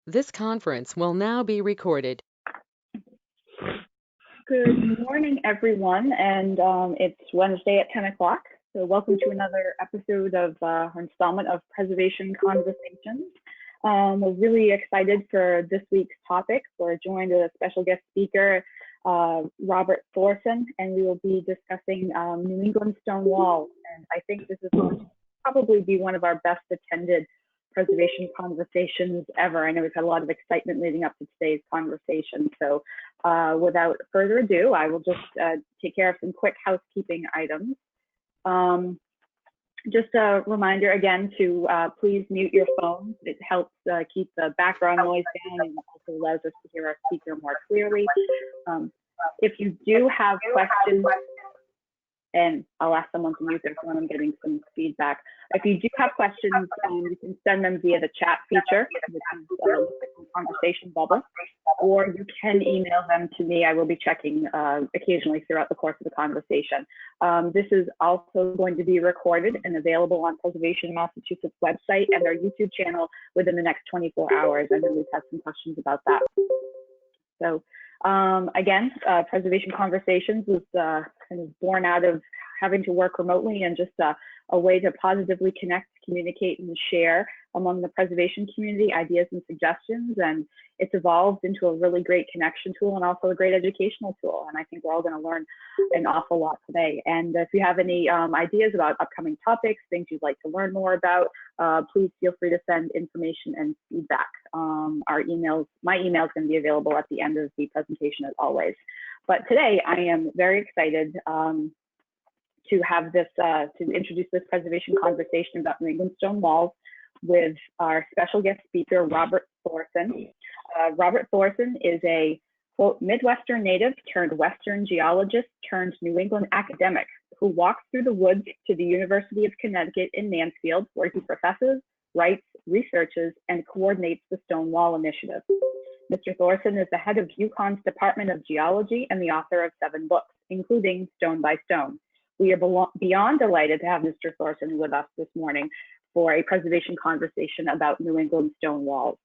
This conference will now be recorded. Good morning, everyone, and it's Wednesday at 10 o'clock. So welcome to another episode of our installment of Preservation Conversations. We're really excited for this week's topic. We're joined with a special guest speaker, Robert Thorson, and we will be discussing New England stone walls. And I think this is going to probably be one of our best attended preservation conversations ever. I know we've had a lot of excitement leading up to today's conversation. So without further ado, I will just take care of some quick housekeeping items. Just a reminder again to please mute your phones. It helps keep the background noise down and also allows us to hear our speaker more clearly. If you do have questions, and I'll ask someone to mute their phone, I'm getting some feedback. If you do have questions, you can send them via the chat feature, which is the conversation bubble, or you can email them to me. I will be checking occasionally throughout the course of the conversation. This is also going to be recorded and available on Preservation Massachusetts website and our YouTube channel within the next 24 hours. I know we've had some questions about that. So again, Preservation Conversations was kind of born out of having to work remotely and just a way to positively connect, communicate, and share among the preservation community ideas and suggestions. And it's evolved into a really great connection tool and also a great educational tool. And I think we're all going to learn an awful lot today. And if you have any ideas about upcoming topics, things you'd like to learn more about, please feel free to send information and feedback. My email is going to be available at the end of the presentation as always. But today I am very excited to have this, to introduce this preservation conversation about New England stone walls with our special guest speaker, Robert Thorson. Robert Thorson is a, quote, Midwestern native turned Western geologist turned New England academic who walks through the woods to the University of Connecticut in Mansfield, where he professes, writes, researches, and coordinates the Stonewall Initiative. Mr. Thorson is the head of UConn's Department of Geology and the author of 7 books, including Stone by Stone. We are beyond delighted to have Mr. Thorson with us this morning for a preservation conversation about New England stone walls.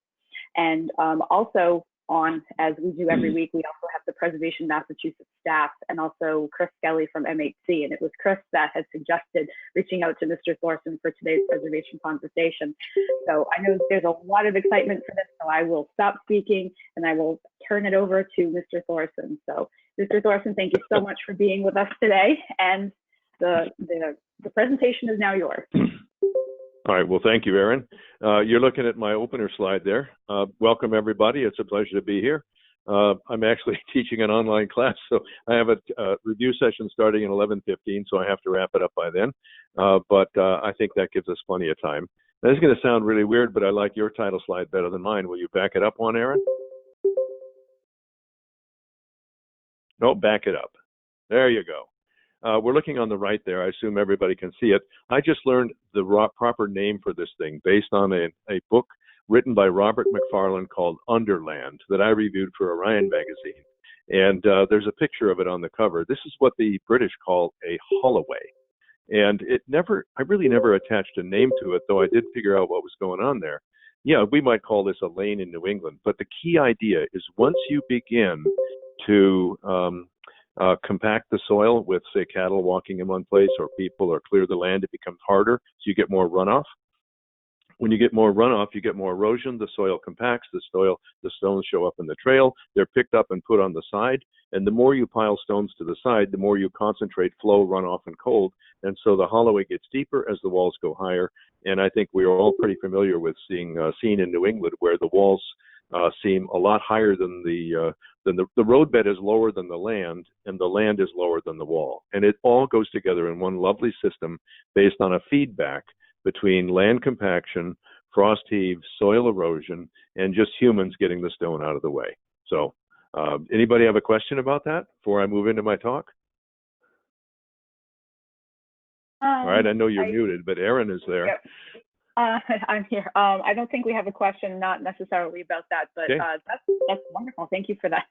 And also on, as we do every week, we also have the Preservation Massachusetts staff and also Chris Skelly from MHC. And it was Chris that had suggested reaching out to Mr. Thorson for today's preservation conversation. So I know there's a lot of excitement for this, so I will stop speaking and I will turn it over to Mr. Thorson. So Mr. Thorson, thank you so much for being with us today. And the presentation is now yours. All right. Well, thank you, Erin. You're looking at my opener slide there. Welcome, everybody. It's a pleasure to be here. I'm actually teaching an online class, so I have a review session starting at 11:15, so I have to wrap it up by then. But I think that gives us plenty of time. This is going to sound really weird, but I like your title slide better than mine. Will you back it up one, Erin? No, back it up. There you go. We're looking on the right there. I assume everybody can see it. I just learned the proper name for this thing based on a book written by Robert McFarlane called Underland that I reviewed for Orion magazine. And there's a picture of it on the cover. This is what the British call a holloway. And I really never attached a name to it, though I did figure out what was going on there. Yeah, we might call this a lane in New England. But the key idea is once you begin to compact the soil with, say, cattle walking in one place or people, or clear the land, it becomes harder, so you get more runoff. When you get more runoff, you get more erosion. The soil compacts, the stones show up in the trail. They're picked up and put on the side. And the more you pile stones to the side, the more you concentrate flow, runoff, and cold. And so the holloway gets deeper as the walls go higher. And I think we are all pretty familiar with seen in New England where the walls seem a lot higher than the roadbed is lower than the land, and the land is lower than the wall. And it all goes together in one lovely system based on a feedback between land compaction, frost heave, soil erosion, and just humans getting the stone out of the way. So anybody have a question about that before I move into my talk? All right, I know you're muted, but Erin is there. Yep. I'm here. I don't think we have a question, not necessarily about that, but okay. That's wonderful. Thank you for that.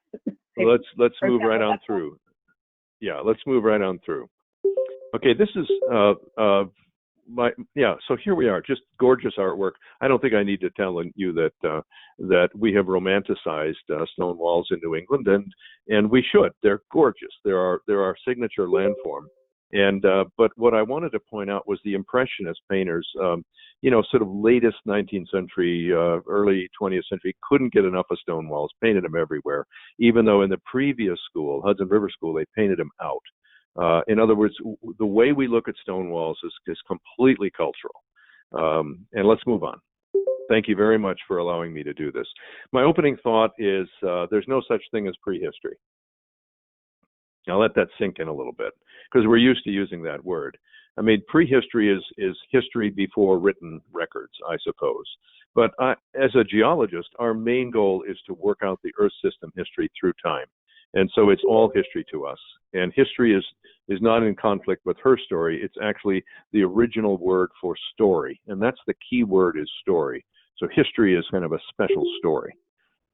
Well, let's move right on through. Yeah, let's move right on through. Okay, this is so here we are, just gorgeous artwork. I don't think I need to tell you that we have romanticized stone walls in New England, and we should. They're gorgeous. They're our signature landform. And but what I wanted to point out was the Impressionist painters, sort of latest 19th century, early 20th century, couldn't get enough of stone walls, painted them everywhere, even though in the previous school, Hudson River School, they painted them out. In other words, the way we look at stone walls is completely cultural. And let's move on. Thank you very much for allowing me to do this. My opening thought is there's no such thing as prehistory. Now let that sink in a little bit, because we're used to using that word. I mean, prehistory is history before written records, I suppose. But as a geologist, our main goal is to work out the Earth system history through time. And so it's all history to us. And history is not in conflict with her story. It's actually the original word for story. And that's the key word, is story. So history is kind of a special story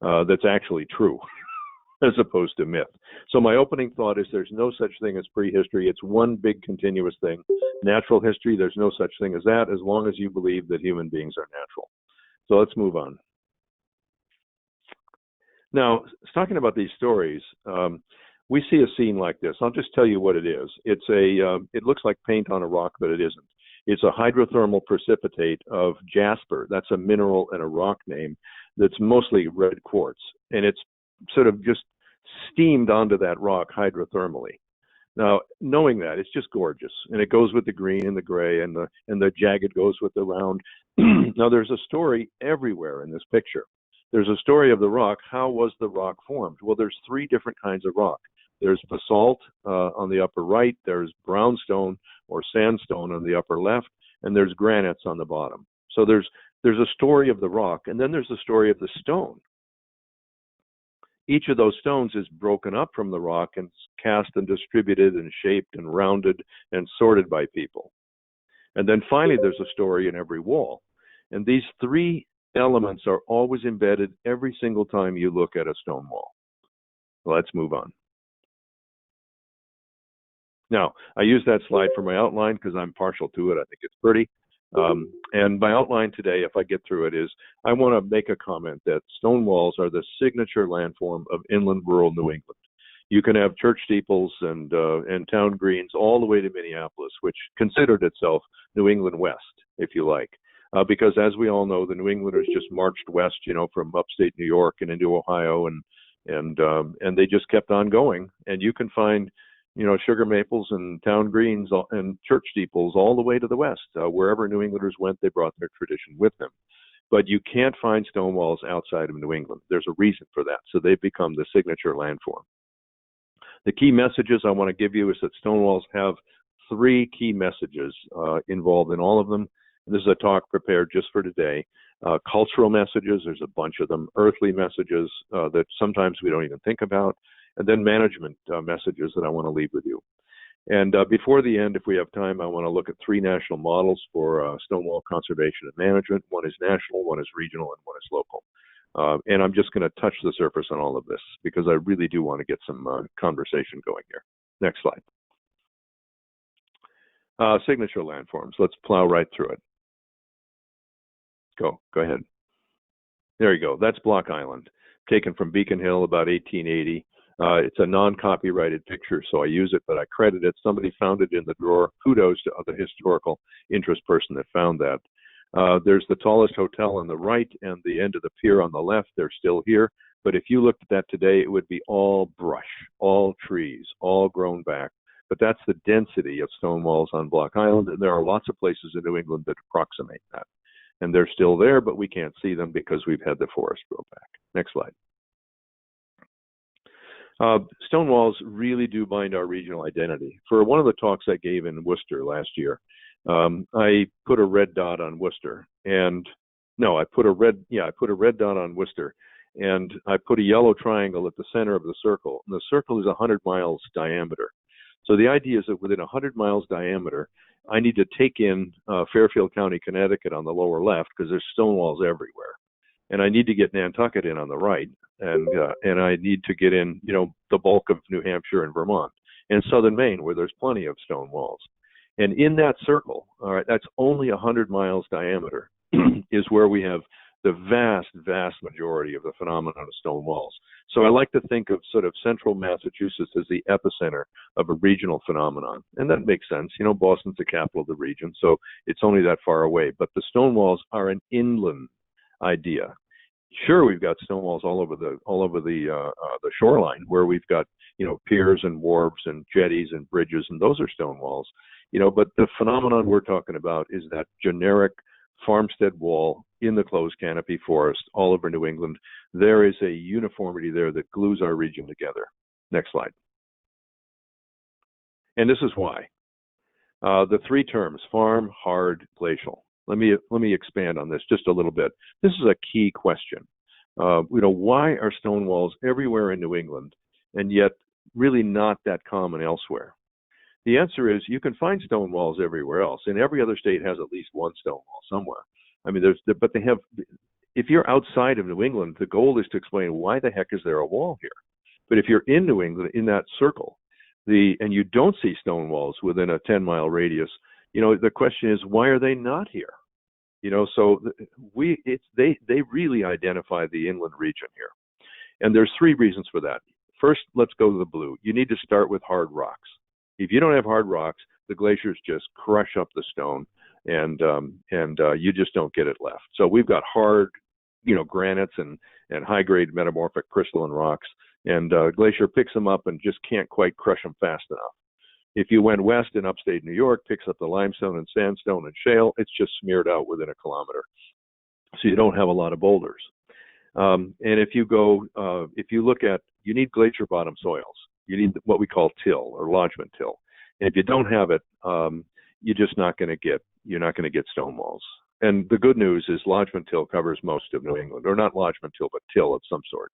that's actually true, as opposed to myth. So my opening thought is there's no such thing as prehistory. It's one big continuous thing. Natural history, there's no such thing as that, as long as you believe that human beings are natural. So let's move on. Now, talking about these stories, we see a scene like this. I'll just tell you what it is. It looks like paint on a rock, but it isn't. It's a hydrothermal precipitate of jasper. That's a mineral and a rock name that's mostly red quartz. And it's sort of just steamed onto that rock hydrothermally. Now, knowing that, it's just gorgeous. And it goes with the green and the gray, and the jagged goes with the round. Now, there's a story everywhere in this picture. There's a story of the rock. How was the rock formed? Well, there's three different kinds of rock. There's basalt on the upper right, there's brownstone or sandstone on the upper left, and there's granites on the bottom. So there's a story of the rock, and then there's the story of the stone. Each of those stones is broken up from the rock and cast and distributed and shaped and rounded and sorted by people. And then finally, there's a story in every wall. And these three elements are always embedded every single time you look at a stone wall. Let's move on. Now, I use that slide for my outline because I'm partial to it. I think it's pretty. And my outline today, if I get through it, is I want to make a comment that stone walls are the signature landform of inland rural New England. You can have church steeples and town greens all the way to Minneapolis, which considered itself New England West, if you like. Because as we all know, the New Englanders just marched west, from upstate New York and into Ohio, and they just kept on going. And you can find, sugar maples and town greens and church steeples all the way to the west. Wherever New Englanders went, they brought their tradition with them. But you can't find stone walls outside of New England. There's a reason for that. So they've become the signature landform. The key messages I want to give you is that stone walls have three key messages involved in all of them. This is a talk prepared just for today. Cultural messages, there's a bunch of them. Earthly messages that sometimes we don't even think about. And then management messages that I want to leave with you. And before the end, if we have time, I want to look at three national models for stone wall conservation and management. One is national, one is regional, and one is local. And I'm just going to touch the surface on all of this because I really do want to get some conversation going here. Next slide. Signature landforms. Let's plow right through it. Go ahead. There you go. That's Block Island, taken from Beacon Hill about 1880. It's a non-copyrighted picture, so I use it, but I credit it. Somebody found it in the drawer. Kudos to the historical interest person that found that. There's the tallest hotel on the right and the end of the pier on the left. They're still here. But if you looked at that today, it would be all brush, all trees, all grown back. But that's the density of stone walls on Block Island, and there are lots of places in New England that approximate that. And they're still there, but we can't see them because we've had the forest grow back. Next slide. Stone walls really do bind our regional identity. For one of the talks I gave in Worcester last year, I put a red dot on Worcester, and no, I put a red dot on Worcester, and I put a yellow triangle at the center of the circle. And the circle is 100 miles diameter. So the idea is that within 100 miles diameter, I need to take in Fairfield County, Connecticut on the lower left because there's stone walls everywhere. And I need to get Nantucket in on the right, and I need to get in, the bulk of New Hampshire and Vermont, and southern Maine, where there's plenty of stone walls. And in that circle, all right, that's only 100 miles diameter, is where we have the vast, vast majority of the phenomenon of stone walls. So I like to think of sort of central Massachusetts as the epicenter of a regional phenomenon. And that makes sense. You know, Boston's the capital of the region, so it's only that far away. But the stone walls are an inland idea. Sure, we've got stone walls all over the shoreline, where we've got, you know, piers and wharves and jetties and bridges, and those are stone walls. You know, but the phenomenon we're talking about is that generic farmstead wall in the closed canopy forest all over New England. There is a uniformity there that glues our region together. Next slide. And this is why. The three terms: farm, hard, glacial. Let me expand on this just a little bit. This is a key question. You know, why are stone walls everywhere in New England and yet really not that common elsewhere? The answer is you can find stone walls everywhere else, and every other state has at least one stone wall somewhere. I mean, but they have. If you're outside of New England, the goal is to explain why the heck is there a wall here. But if you're in New England, in that circle, and you don't see stone walls within a 10-mile radius, you know, the question is, why are they not here? You know, so they really identify the inland region here, and there's three reasons for that. First, let's go to the blue. You need to start with hard rocks. If you don't have hard rocks, the glaciers just crush up the stone, and you just don't get it left. So we've got hard, you know, granites and high-grade metamorphic crystalline rocks, and glacier picks them up and just can't quite crush them fast enough. If you went west in upstate New York, picks up the limestone and sandstone and shale, it's just smeared out within a kilometer. So you don't have a lot of boulders. And if you look at, you need glacier bottom soils. You need what we call till or lodgement till. And if you don't have it, you're not going to get stone walls. And the good news is lodgement till covers most of New England, or not lodgement till, but till of some sort.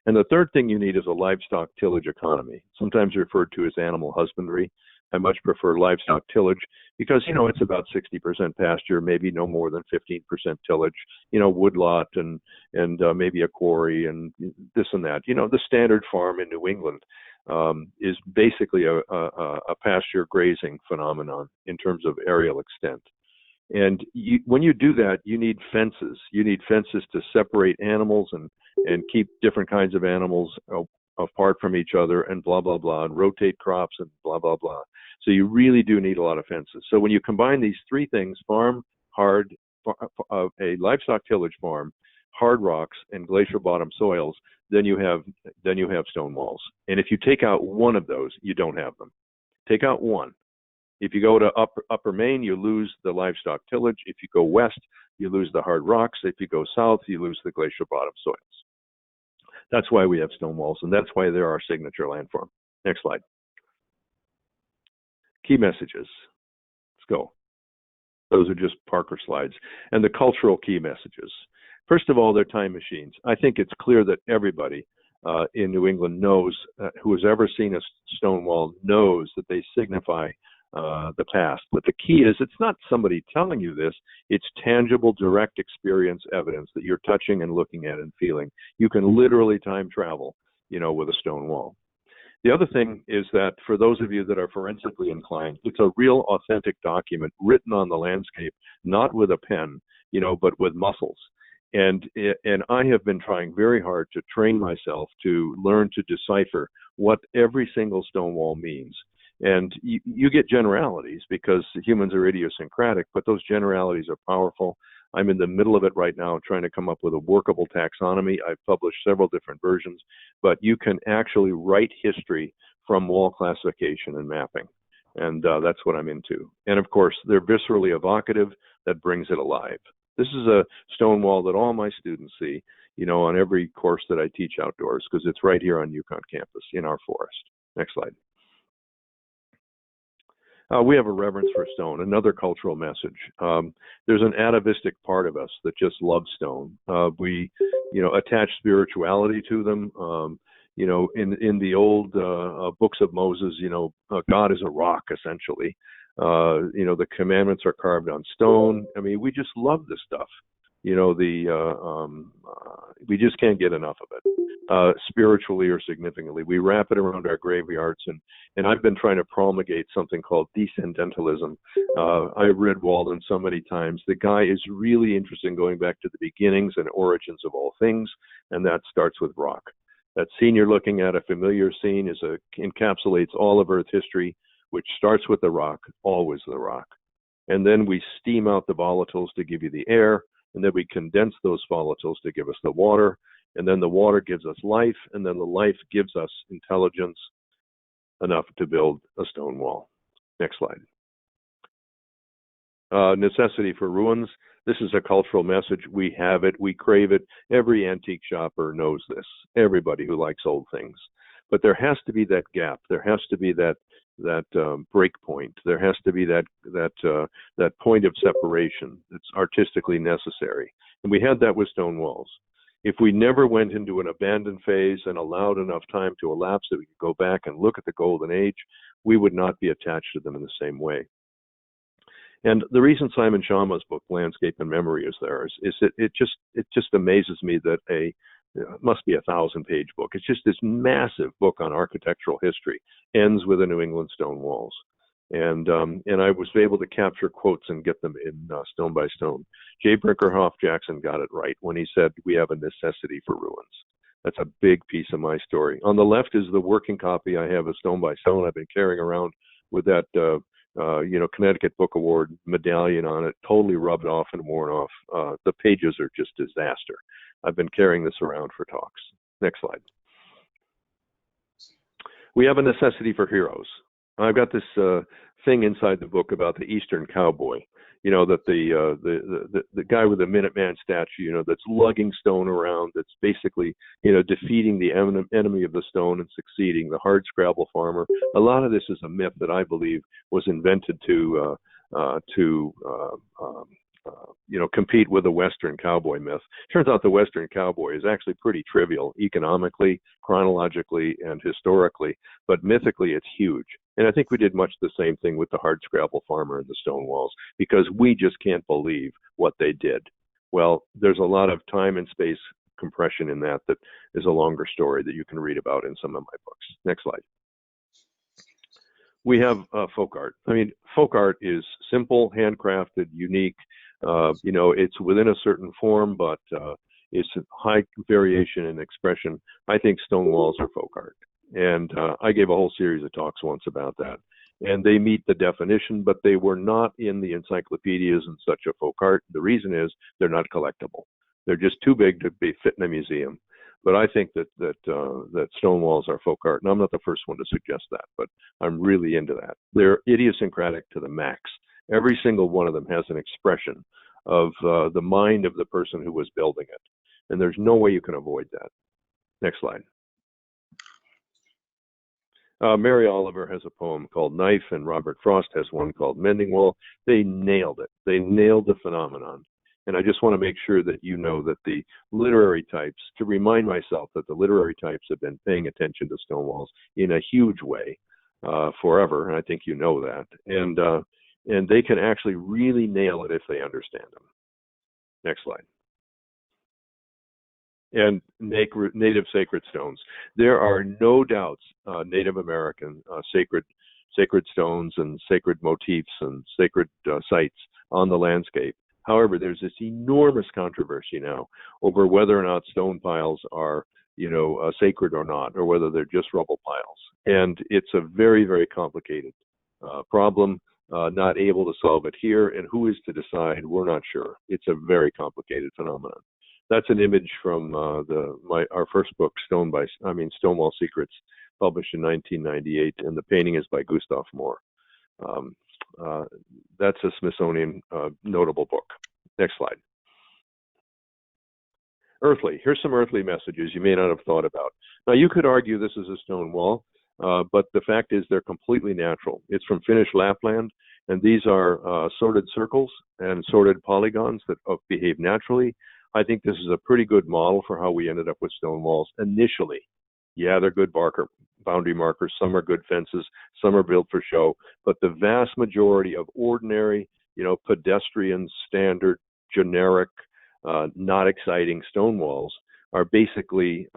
And the third thing you need is a livestock tillage economy, sometimes referred to as animal husbandry. I much prefer livestock tillage because, you know, it's about 60% pasture, maybe no more than 15% tillage, you know, woodlot and maybe a quarry and this and that. You know, the standard farm in New England is basically a pasture grazing phenomenon in terms of aerial extent. And when you do that, you need fences. You need fences to separate animals and keep different kinds of animals apart from each other and blah, blah, blah, and rotate crops and blah, blah, blah. So you really do need a lot of fences. So when you combine these three things, farm, hard, a livestock tillage farm, hard rocks, and glacier bottom soils, then you have stone walls. And if you take out one of those, you don't have them. Take out one. If you go to upper Maine, you lose the livestock tillage. If you go west, you lose the hard rocks. If you go south, you lose the glacier bottom soils. That's why we have stone walls, and that's why they're our signature landform. Next slide. Key messages. Let's go. Those are just Parker slides. And the cultural key messages. First of all, they're time machines. I think it's clear that everybody in New England knows, who has ever seen a stone wall knows that they signify the past. But the key is, it's not somebody telling you this, it's tangible, direct experience evidence that you're touching and looking at and feeling. You can literally time travel, you know, with a stone wall. The other thing is that for those of you that are forensically inclined, it's a real authentic document written on the landscape, not with a pen, you know, but with muscles. And I have been trying very hard to train myself to learn to decipher what every single stone wall means. And you get generalities because humans are idiosyncratic, but those generalities are powerful. I'm in the middle of it right now, trying to come up with a workable taxonomy. I've published several different versions, but you can actually write history from wall classification and mapping. And that's what I'm into. And of course, they're viscerally evocative. That brings it alive. This is a stone wall that all my students see, you know, on every course that I teach outdoors, because it's right here on UConn campus in our forest. Next slide. We have a reverence for stone, another cultural message. There's an atavistic part of us that just loves stone. We, you know, attach spirituality to them. You know, in the old books of Moses, you know, God is a rock, essentially. You know, the commandments are carved on stone. I mean, we just love this stuff. You know, we just can't get enough of it. spiritually or significantly. We wrap it around our graveyards, and I've been trying to promulgate something called descendentalism. I've read Walden so many times. The guy is really interested in going back to the beginnings and origins of all things, and that starts with rock. That scene you're looking at, a familiar scene, encapsulates all of Earth history, which starts with the rock, always the rock. And then we steam out the volatiles to give you the air, and then we condense those volatiles to give us the water, and then the water gives us life, and then the life gives us intelligence enough to build a stone wall. Next slide. Necessity for ruins. This is a cultural message. We have it. We crave it. Every antique shopper knows this. Everybody who likes old things. But there has to be that gap. There has to be that break point. There has to be that point of separation that's artistically necessary. And we had that with stone walls. If we never went into an abandoned phase and allowed enough time to elapse that we could go back and look at the golden age, we would not be attached to them in the same way. And the reason Simon Schama's book, Landscape and Memory, is there is that it just amazes me that it must be a 1,000-page book. It's just this massive book on architectural history, ends with the New England stone walls. And I was able to capture quotes and get them in Stone by Stone. J. Brinkerhoff Jackson got it right when he said we have a necessity for ruins. That's a big piece of my story. On the left is the working copy I have of Stone by Stone. I've been carrying around with that Connecticut Book Award medallion on it, totally rubbed off and worn off. The pages are just disaster. I've been carrying this around for talks. Next slide. We have a necessity for heroes. I've got this thing inside the book about the Eastern cowboy. That the guy with the Minuteman statue, that's lugging stone around, that's basically, defeating the enemy of the stone and succeeding, the hardscrabble farmer. A lot of this is a myth that I believe was invented to compete with the Western cowboy myth. Turns out the Western cowboy is actually pretty trivial economically, chronologically, and historically, but mythically it's huge. And I think we did much the same thing with the hardscrabble farmer and the stone walls, because we just can't believe what they did. Well, there's a lot of time and space compression in that is a longer story that you can read about in some of my books. Next slide. We have folk art. I mean, folk art is simple, handcrafted, unique. It's within a certain form, but it's high variation in expression. I think stone walls are folk art. And I gave a whole series of talks once about that. And they meet the definition, but they were not in the encyclopedias and such a folk art. The reason is they're not collectible. They're just too big to fit in a museum. But I think that stone walls are folk art. And I'm not the first one to suggest that, but I'm really into that. They're idiosyncratic to the max. Every single one of them has an expression of the mind of the person who was building it. And there's no way you can avoid that. Next slide. Mary Oliver has a poem called Knife, and Robert Frost has one called Mending Wall. They nailed it. They nailed the phenomenon. And I just want to make sure that you know that the literary types, to remind myself that the literary types have been paying attention to stone walls in a huge way forever, and I think you know that. And they can actually really nail it if they understand them. Next slide. And native sacred stones. There are no doubts Native American sacred stones and sacred motifs and sacred sites on the landscape. However, there's this enormous controversy now over whether or not stone piles are, sacred or not, or whether they're just rubble piles. And it's a very, very complicated problem. Not able to solve it here, and who is to decide? We're not sure. It's a very complicated phenomenon. That's an image from our first book, Stonewall Secrets, published in 1998, and the painting is by Gustav Moore. That's a Smithsonian notable book. Next slide. Earthly. Here's some earthly messages you may not have thought about. Now, you could argue this is a stone wall, but the fact is they're completely natural. It's from Finnish Lapland, and these are sorted circles and sorted polygons that behave naturally. I think this is a pretty good model for how we ended up with stone walls initially. Yeah, they're good boundary markers. Some are good fences. Some are built for show. But the vast majority of ordinary, pedestrian, standard, generic, not exciting stone walls are basically,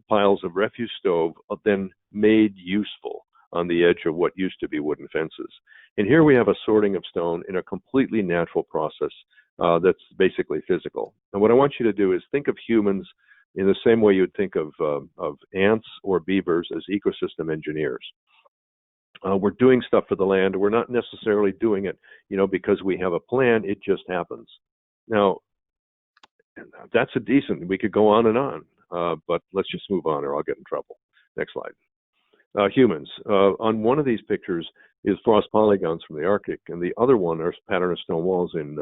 piles of refuse stove, then made useful on the edge of what used to be wooden fences. And here we have a sorting of stone in a completely natural process that's basically physical. And what I want you to do is think of humans in the same way you'd think of ants or beavers as ecosystem engineers. We're doing stuff for the land. We're not necessarily doing it, because we have a plan. It just happens. Now, that's a decent. We could go on and on, but let's just move on, or I'll get in trouble. Next slide. Humans. On one of these pictures is frost polygons from the Arctic, and the other one are a pattern of stone walls in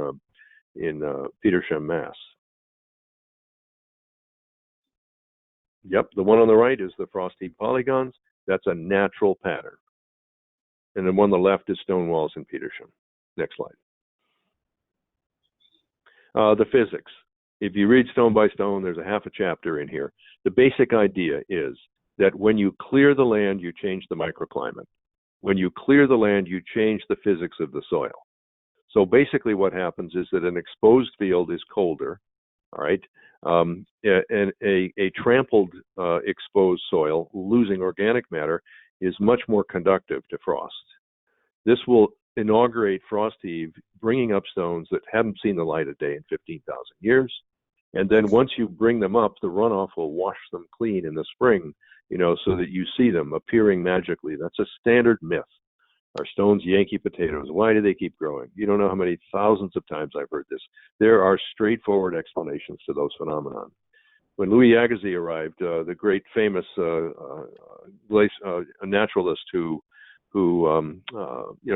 Petersham, Mass. Yep, the one on the right is the frost heap polygons. That's a natural pattern. And the one on the left is stone walls in Petersham. Next slide. The physics. If you read Stone by Stone, there's a half a chapter in here. The basic idea is that when you clear the land, you change the microclimate. When you clear the land, you change the physics of the soil. So basically what happens is that an exposed field is colder, all right? And a trampled exposed soil, losing organic matter, is much more conductive to frost. This will inaugurate frost heave, bringing up stones that haven't seen the light of day in 15,000 years. And then once you bring them up, the runoff will wash them clean in the spring, so that you see them appearing magically. That's a standard myth. Are stones Yankee potatoes? Why do they keep growing? You don't know how many thousands of times I've heard this. There are straightforward explanations to those phenomena. When Louis Agassiz arrived, the great famous naturalist who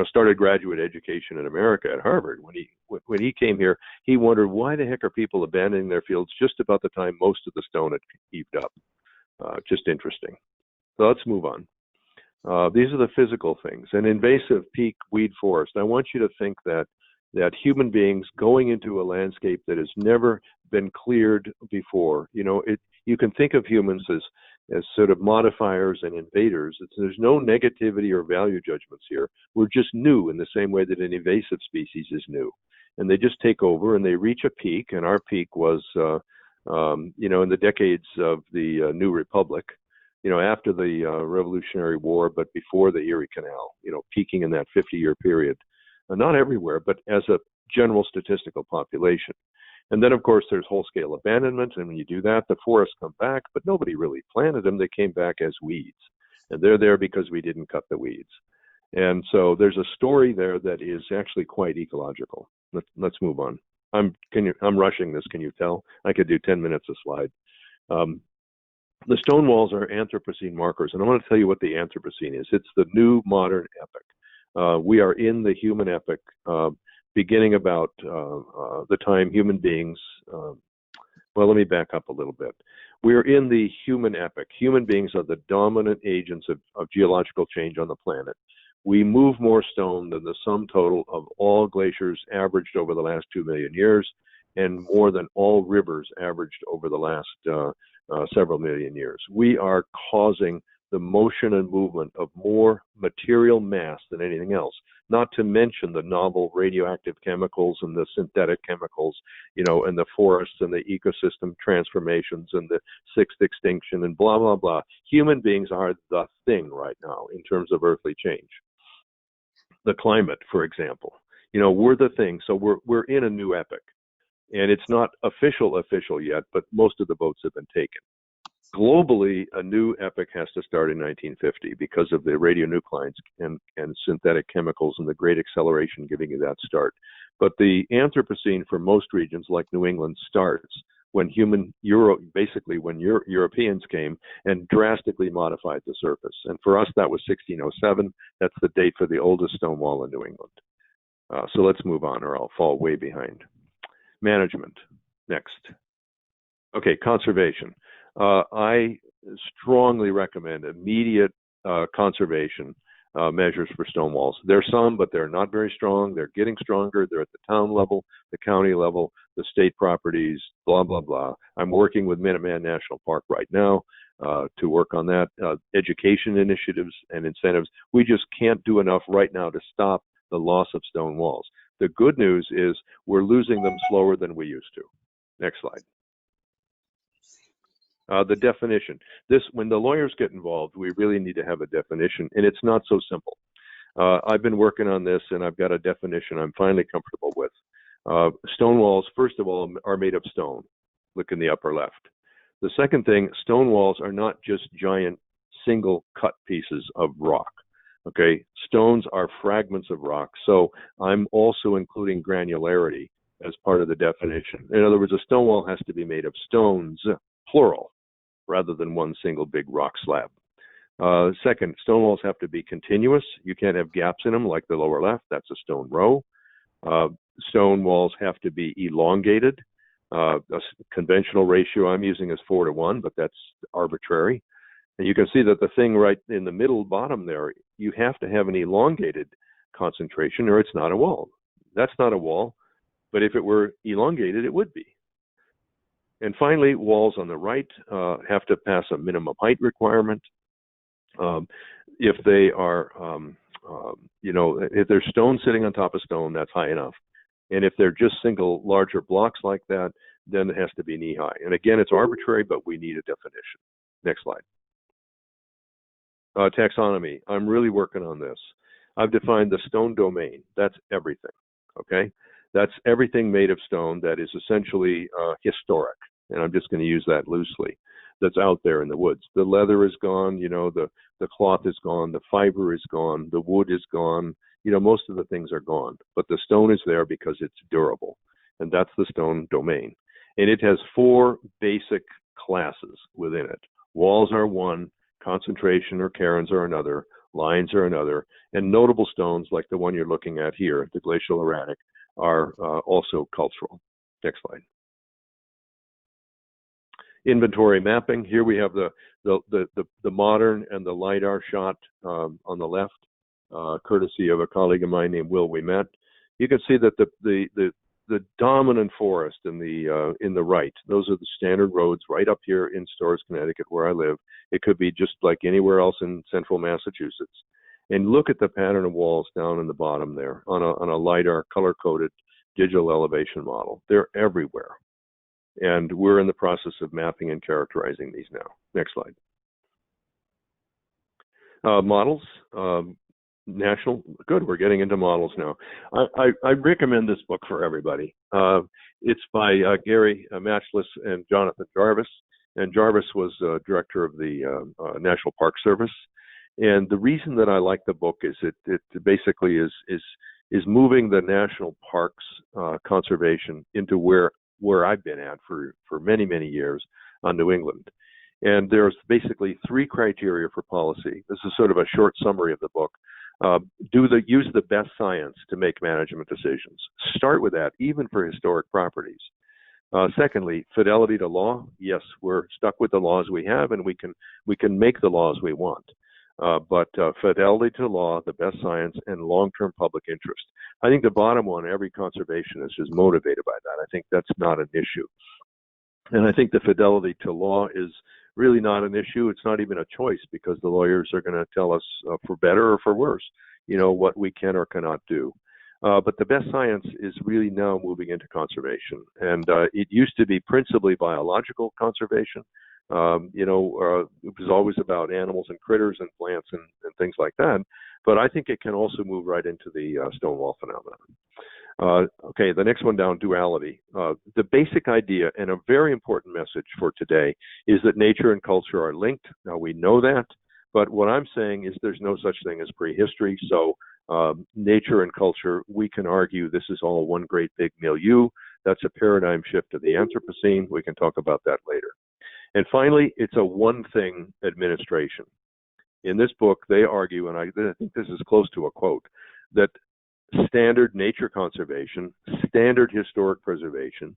started graduate education in America at Harvard, when he came here, he wondered why the heck are people abandoning their fields just about the time most of the stone had heaved up. Just interesting. So let's move on. These are the physical things. An invasive peak weed forest. I want you to think that human beings going into a landscape that has never been cleared before, you can think of humans as sort of modifiers and invaders. There's no negativity or value judgments here. We're just new in the same way that an invasive species is new. And they just take over and they reach a peak, and our peak was, in the decades of the New Republic, after the Revolutionary War, but before the Erie Canal, peaking in that 50-year period. Not everywhere, but as a general statistical population. And then, of course, there's whole-scale abandonment, and when you do that, the forests come back, but nobody really planted them. They came back as weeds, and they're there because we didn't cut the weeds. And so there's a story there that is actually quite ecological. Let's move on. I'm rushing this, can you tell? I could do 10 minutes a slide. The stone walls are Anthropocene markers, and I want to tell you what the Anthropocene is. It's the new modern epoch. We are in the human epoch, beginning about the time human beings, well, let me back up a little bit. We're in the human epoch. Human beings are the dominant agents of geological change on the planet. We move more stone than the sum total of all glaciers averaged over the last 2 million years, and more than all rivers averaged over the last several million years. We are causing the motion and movement of more material mass than anything else, not to mention the novel radioactive chemicals and the synthetic chemicals, and the forests and the ecosystem transformations and the sixth extinction and blah, blah, blah. Human beings are the thing right now in terms of earthly change. The climate, for example, we're the thing. So we're in a new epoch. And it's not official yet, but most of the votes have been taken. Globally, a new epoch has to start in 1950 because of the radionuclides and synthetic chemicals and the great acceleration giving you that start. But the Anthropocene for most regions, like New England, starts when basically when Europeans came and drastically modified the surface. And for us, that was 1607. That's the date for the oldest stone wall in New England. So let's move on, or I'll fall way behind. Management, next. Okay, conservation. I strongly recommend immediate conservation measures for stone walls. There's some, but they're not very strong. They're getting stronger. They're at the town level, the county level, the state properties, blah, blah, blah. I'm working with Minuteman National Park right now to work on that. Education initiatives and incentives. We just can't do enough right now to stop the loss of stone walls. The good news is we're losing them slower than we used to. Next slide. The definition. When the lawyers get involved, we really need to have a definition, and it's not so simple. I've been working on this, and I've got a definition I'm finally comfortable with. Stone walls, first of all, are made of stone. Look in the upper left. The second thing, stone walls are not just giant single cut pieces of rock. Okay, stones are fragments of rock, so I'm also including granularity as part of the definition. In other words, a stone wall has to be made of stones, plural, rather than one single big rock slab. Second, stone walls have to be continuous. You can't have gaps in them like the lower left. That's a stone row. Stone walls have to be elongated. A conventional ratio I'm using is 4:1, but that's arbitrary. And you can see that the thing right in the middle bottom there, you have to have an elongated concentration or it's not a wall. That's not a wall, but if it were elongated, it would be. And finally, walls on the right have to pass a minimum height requirement. If they are, if there's stone sitting on top of stone, that's high enough. And if they're just single larger blocks like that, then it has to be knee high. And again, it's arbitrary, but we need a definition. Next slide. Taxonomy. I'm really working on this. I've defined the stone domain. That's everything. Okay? That's everything made of stone that is essentially historic. And I'm just going to use that loosely. That's out there in the woods. The leather is gone, the cloth is gone, the fiber is gone, the wood is gone, most of the things are gone. But the stone is there because it's durable. And that's the stone domain. And it has 4 basic classes within it. Walls are one, concentration or cairns are another, lines are another, and notable stones like the one you're looking at here, the glacial erratic, are also cultural. Next slide. Inventory mapping. Here we have the modern and the LiDAR shot on the left, courtesy of a colleague of mine named Will we met. You can see that the dominant forest in the right, those are the standard roads right up here in Storrs, Connecticut, where I live. It could be just like anywhere else in central Massachusetts. And look at the pattern of walls down in the bottom there on a LiDAR color-coded digital elevation model. They're everywhere. And we're in the process of mapping and characterizing these now. Next slide. Models. National, good, we're getting into models now. I recommend this book for everybody. It's by Gary Matchless and Jonathan Jarvis. And Jarvis was director of the National Park Service. And the reason that I like the book is it basically is moving the national parks conservation into where I've been at for many, many years on New England. And there's basically 3 criteria for policy. This is sort of a short summary of the book. Use the best science to make management decisions. Start with that, even for historic properties. Secondly, fidelity to law. Yes, we're stuck with the laws we have, and we can make the laws we want. But fidelity to law, the best science, and long-term public interest. I think the bottom one, every conservationist is motivated by that. I think that's not an issue. And I think the fidelity to law is really not an issue. It's not even a choice because the lawyers are going to tell us for better or for worse, what we can or cannot do. But the best science is really now moving into conservation. And it used to be principally biological conservation. It was always about animals and critters and plants and things like that. But I think it can also move right into the Stonewall phenomenon. Okay, the next one down, duality. The basic idea and a very important message for today is that nature and culture are linked. Now we know that, but what I'm saying is there's no such thing as prehistory. So nature and culture, we can argue this is all one great big milieu. That's a paradigm shift to the Anthropocene. We can talk about that later. And finally, it's a one-thing administration. In this book, they argue, and I think this is close to a quote, that standard nature conservation, standard historic preservation,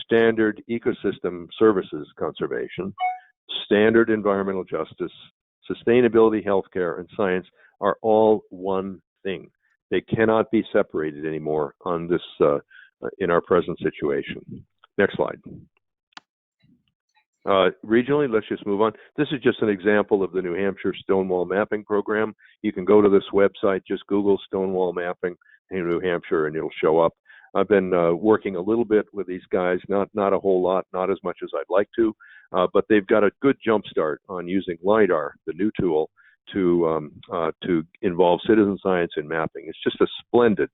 standard ecosystem services conservation, standard environmental justice, sustainability, healthcare, and science are all one thing. They cannot be separated anymore on this in our present situation. Next slide. Regionally, let's just move on. This is just an example of the New Hampshire Stonewall Mapping Program. You can go to this website, just Google Stonewall Mapping in New Hampshire, and it'll show up. I've been working a little bit with these guys, not a whole lot, not as much as I'd like to, but they've got a good jump start on using LiDAR, the new tool, to involve citizen science in mapping. It's just a splendid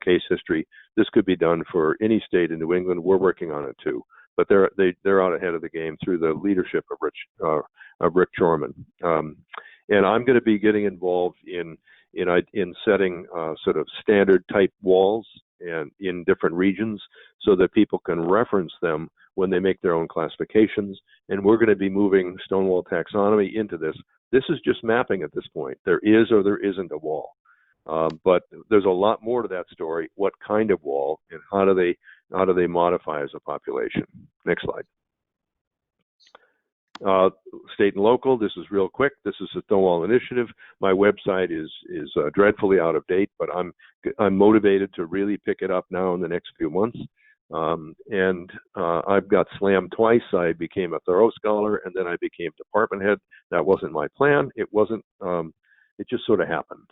case history. This could be done for any state in New England. We're working on it too, but they're out ahead of the game through the leadership of Rick Chorman. And I'm going to be getting involved in setting sort of standard type walls and in different regions so that people can reference them when they make their own classifications. And we're going to be moving Stonewall taxonomy into this. This is just mapping at this point. There is or there isn't a wall. But there's a lot more to that story. What kind of wall, and how do they modify as a population? Next slide. State and local. This is real quick. This is a Stonewall initiative. My website is dreadfully out of date, but I'm motivated to really pick it up now in the next few months. I've got slammed twice. I became a Thoreau scholar, and then I became department head. That wasn't my plan. It wasn't. It just sort of happened.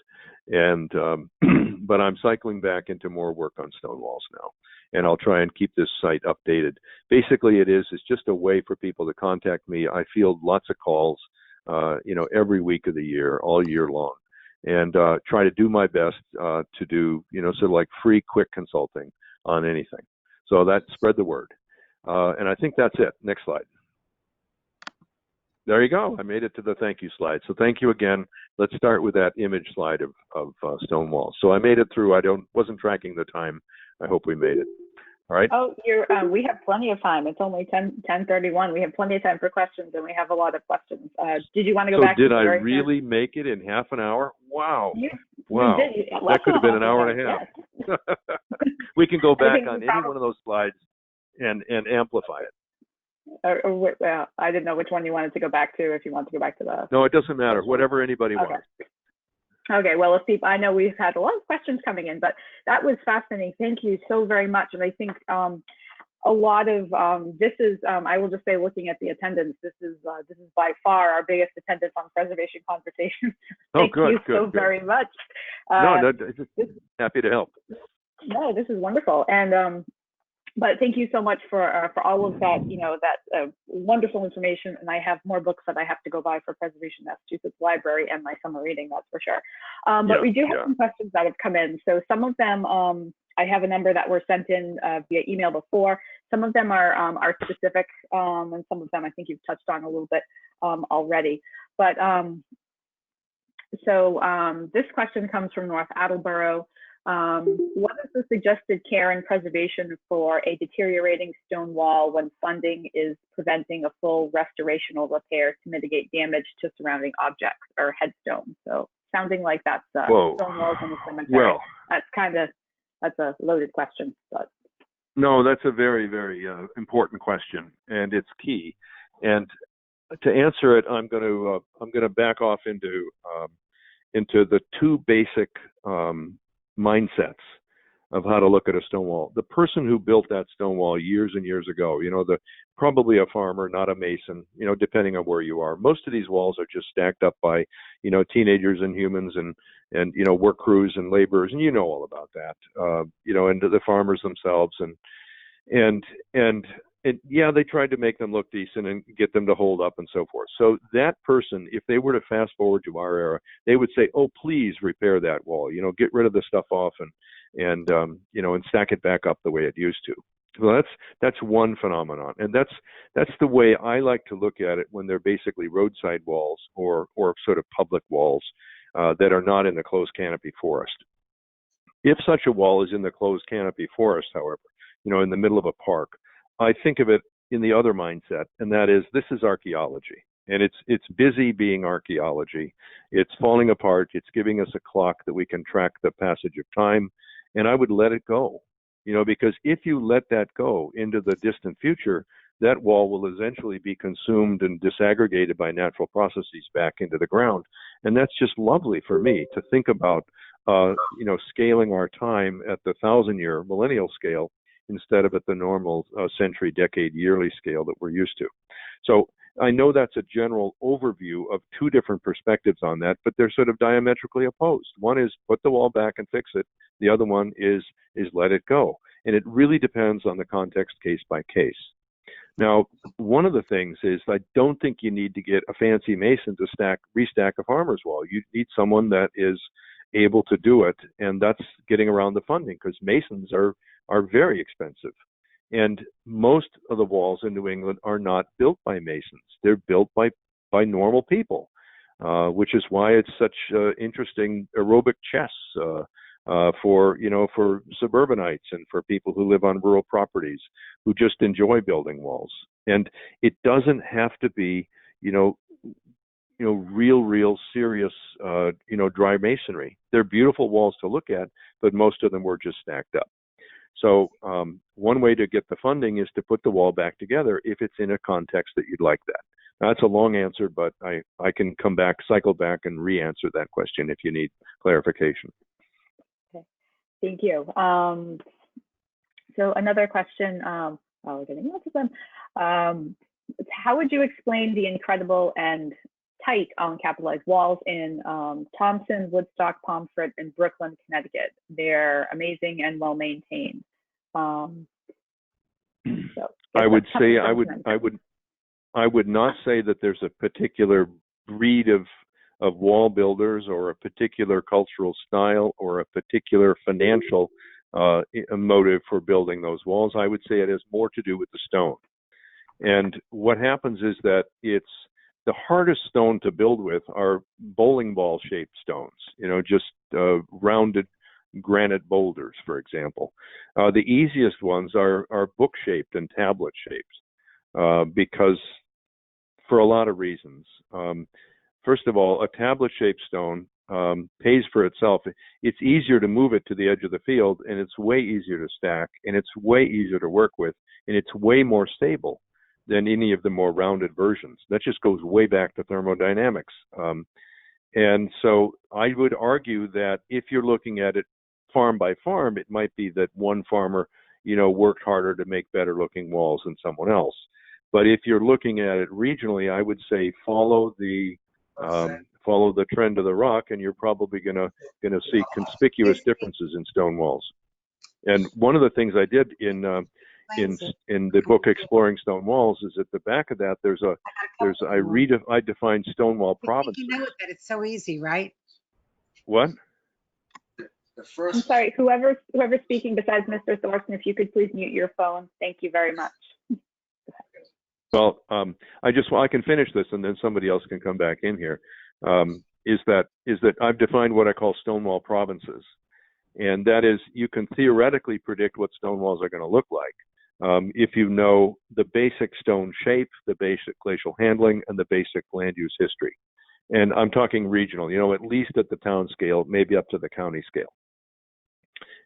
And but I'm cycling back into more work on Stonewalls now, and I'll try and keep this site updated. Basically, it's just a way for people to contact me. I field lots of calls, every week of the year, all year long, and try to do my best to do, sort of like free, quick consulting on anything. So that spread the word, and I think that's it. Next slide. There you go. I made it to the thank you slide. So thank you again. Let's start with that image slide of Stonewall. So I made it through. Wasn't tracking the time. I hope we made it. All right. Oh, we have plenty of time. It's only 10:31. We have plenty of time for questions, and we have a lot of questions. Did you want to go back? So did I really make it in half an hour? Wow. Wow. You did. That could have been an hour and a half. Yes. We can go back on any one of those slides and amplify it. Well, I didn't know which one you wanted to go back to. If you want to go back to the. No, it doesn't matter. Whatever anybody wants. Okay. Well, I know we've had a lot of questions coming in, but that was fascinating. Thank you so very much. And I think a lot of this is. I will just say, looking at the attendance, this is by far our biggest attendance on preservation conversations. Thank you so very much. Just happy to help. No, this is wonderful. And but thank you so much for all of that, wonderful information. And I have more books that I have to go buy for Preservation Massachusetts Library and my summer reading, that's for sure. But we do have some questions that have come in. So some of them, I have a number that were sent in via email before. Some of them are specific, and some of them I think you've touched on a little bit already. But this question comes from North Attleboro. What is the suggested care and preservation for a deteriorating stone wall when funding is preventing a full restoration or repair to mitigate damage to surrounding objects or headstones? So sounding like that's stone walls in the cemetery. Well, that's a loaded question. But. No, that's a very, very important question, and it's key. And to answer it, I'm going to back off into the two basic mindsets of how to look at a stone wall. The person who built that stone wall years and years ago, probably a farmer, not a mason, depending on where you are. Most of these walls are just stacked up by, teenagers and humans and work crews and laborers, and all about that, and the farmers themselves. And they tried to make them look decent and get them to hold up and so forth. So that person, if they were to fast forward to our era, they would say, "Oh, please repair that wall. Get rid of the stuff off and stack it back up the way it used to." Well, that's one phenomenon, and that's the way I like to look at it when they're basically roadside walls or sort of public walls that are not in the closed canopy forest. If such a wall is in the closed canopy forest, however, in the middle of a park, I think of it in the other mindset, and that is, this is archaeology, and it's busy being archaeology. It's falling apart. It's giving us a clock that we can track the passage of time, and I would let it go, because if you let that go into the distant future, that wall will eventually be consumed and disaggregated by natural processes back into the ground, and that's just lovely for me to think about, scaling our time at the 1,000-year millennial scale instead of at the normal century, decade, yearly scale that we're used to. So I know that's a general overview of two different perspectives on that, but they're sort of diametrically opposed. One is put the wall back and fix it. The other one is let it go. And it really depends on the context, case by case. Now, one of the things is I don't think you need to get a fancy mason to restack a farmer's wall. You need someone that is able to do it, and that's getting around the funding, because masons are very expensive. And most of the walls in New England are not built by masons. They're built by normal people, which is why it's such interesting aerobic chess for suburbanites and for people who live on rural properties who just enjoy building walls. And it doesn't have to be, real serious, dry masonry. They're beautiful walls to look at, but most of them were just stacked up. So one way to get the funding is to put the wall back together if it's in a context that you'd like that. Now, that's a long answer, but I can cycle back and re-answer that question if you need clarification. Okay, thank you. So another question, we're getting lots of them. How would you explain the incredible and tight uncapitalized walls in Thompson, Woodstock, Pomfret, and Brooklyn, Connecticut? They're amazing and well maintained. So I would say I would not say that there's a particular breed of wall builders or a particular cultural style or a particular financial motive for building those walls. I would say it has more to do with the stone. And what happens is that it's the hardest stone to build with are bowling ball shaped stones, just rounded granite boulders, for example. The easiest ones are book shaped and tablet shaped because for a lot of reasons. First of all, a tablet shaped stone pays for itself. It's easier to move it to the edge of the field, and it's way easier to stack, and it's way easier to work with, and it's way more stable than any of the more rounded versions. That just goes way back to thermodynamics. And so I would argue that if you're looking at it farm by farm, it might be that one farmer, worked harder to make better looking walls than someone else. But if you're looking at it regionally, I would say follow the trend of the rock, and you're probably gonna see conspicuous differences in stone walls. And one of the things I did in the book Exploring Stone Walls is at the back of that I defined Stonewall Provinces. You know that it's so easy, right? What? I'm sorry, whoever's speaking besides Mr. Thorson, if you could please mute your phone. Thank you very much. Well, I can finish this and then somebody else can come back in here. Is that I've defined what I call Stonewall Provinces. And that is, you can theoretically predict what stone walls are going to look like if you know the basic stone shape, the basic glacial handling, and the basic land use history. And I'm talking regional, at least at the town scale, maybe up to the county scale.